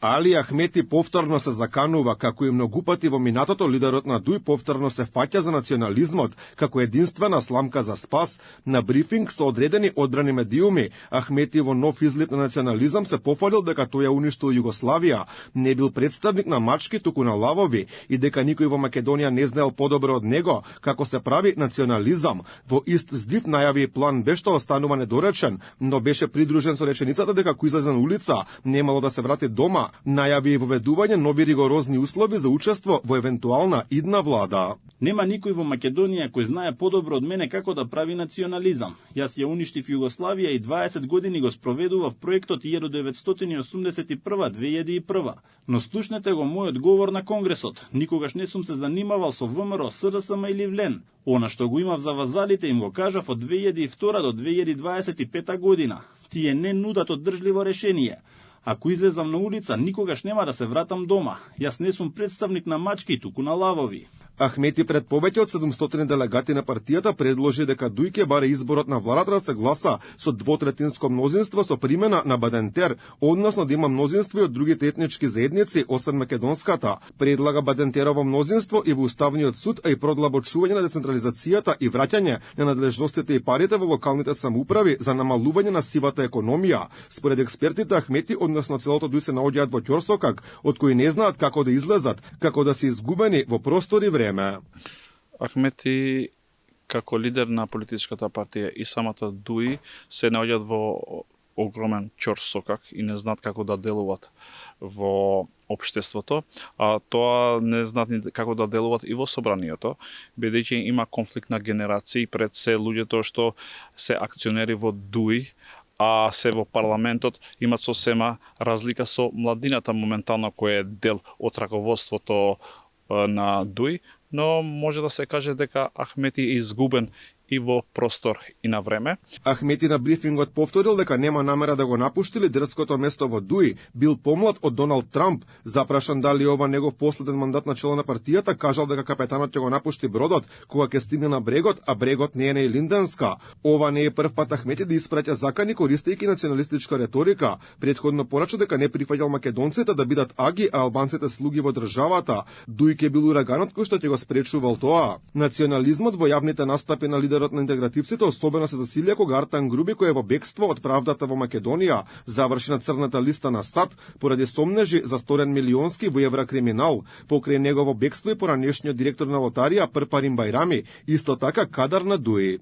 Али Ахмети повторно се заканува, како и многу пати во минатото лидерот на ДУИ повторно се фаќа за национализмот, како единствена сламка за спас. На брифинг со одредени одбрани медиуми, Ахмети во нов излив на национализам се пофалил дека тој ја уништил Југославија, не бил представник на мачки, туку на лавови, и дека никој во Македонија не знаел подобро од него како се прави национализам. Во ист здив најави и план Б што останува недоречен, но беше придружен со реченицата дека кој излезе на улица немало да се врати дома. Најави и воведување нови ригорозни услови за учество во евентуална идна влада. Нема никој во Македонија кој знае подобро од мене како да прави национализам. Јас ја уништив Југославија и 20 години го спроведував проектот 1981-2001. Но слушнете го мојот говор на Конгресот. Никогаш не сум се занимавал со ВМРО, СДСМ или ВЛЕН. Она што го имав за вазалите им го кажав од 2002 до 2025 година. Тие не нудат оддржливо решение. Ако излезам на улица, никогаш нема да се вратам дома. Јас не сум представник на мачки, туку на лавови. Ахмети пред повеќе од 700 делегати на партијата предложи дека ДУИ ќе баре изборот на владата да се гласа со двотретинско мнозинство со примена на Бадентер, односно да има мнозинство и од другите етнички заедници, освен македонската. Предлага Бадентерово мнозинство и во Уставниот суд, а и продлабочување на децентрализацијата и враќање на надлежностите и парите во локалните самоуправи за намалување на сивата економија. Според експертите, Ахмети, односно целото ДУИ се наоѓаат во ќорсокак, од кои не знаат како да излезат, како да се изгубени во простор и време. Ахмети, како лидер на политичката партија и самата ДУИ, се наоѓаат во огромен ќорсокак и не знаат како да делуват во општеството, а тоа не знаат ни како да делуват и во собранието, бидејќи има конфликт на генерации, пред се луѓето што се акционери во ДУИ, а се во парламентот имат сосема разлика со младината моментално која е дел од раководството на ДУИ, но може да се каже дека Ахмети е изгубен и во простор и на време. Ахмети на брифингот повторил дека нема намера да го напушти лидерското место во ДУИ. Бил помлад од Доналд Трамп. Запрашан дали ова негов последен мандат на чело на партијата, кажал дека капетанот ќе го напушти бродот кога ќе стигне на брегот, а брегот не е на Илинденска. Ова не е прв пат Ахмети да испраќа закани користејќи националистичка реторика. Претходно порача дека не прифаќал македонците да бидат аги, а албанците слуги во државата. ДУИ ќе бил ураганот кој што ќе го спречувал тоа. Национализмот во јавните настапи на лидерот на интегративците особено се засилија кога Артан Груби, кој е во бегство од правдата во Македонија, заврши на црната листа на САД поради сомнежи за сторен милионски во евра криминал. Покрај негово бегство и поранешниот директор на лотарија Прпарин Бајрами, исто така кадар на ДУИ.